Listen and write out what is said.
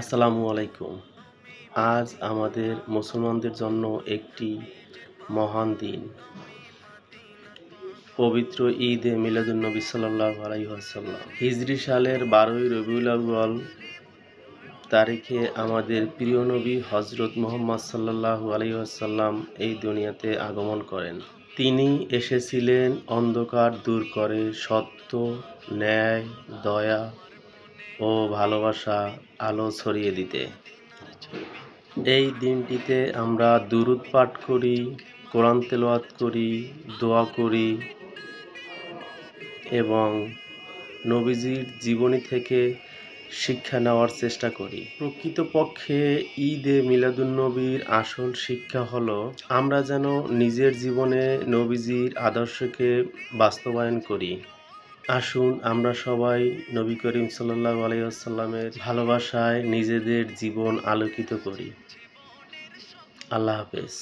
আসসালামু আলাইকুম। আজ আমাদের মুসলমানদের জন্য একটি মহান দিন, পবিত্র ঈদে মিলাদুন্নবী সাল্লাল্লাহু আলাইহি ওয়াসাল্লাম। হিজরি সালের 12ই রবিউল আউয়াল তারিখে আমাদের প্রিয় নবী হযরত মুহাম্মদ সাল্লাল্লাহু আলাইহি ওয়াসাল্লাম এই দুনিয়াতে আগমন করেন। তিনি এসেছিলেন অন্ধকার দূর করে সত্য, ন্যায়, দয়া ও ভালোবাসা আলো ছড়িয়ে দিতে। এই দিনটিতে আমরা দুরূদ পাঠ করি, কোরআন তেলাওয়াত করি, দোয়া করি এবং নবীজির জীবনী থেকে শিক্ষা নেওয়ার চেষ্টা করি। প্রকৃতপক্ষে ঈদে মিলাদুন্নবীর আসল শিক্ষা হলো আমরা যেন নিজের জীবনে নবীজির আদর্শকে বাস্তবায়ন করি। আসুন আমরা সবাই নবী করিম সাল্লাল্লাহু আলাইহি ওয়াসাল্লামের ভালোবাসায় নিজেদের জীবন আলোকিত করি। আল্লাহ হাফেজ।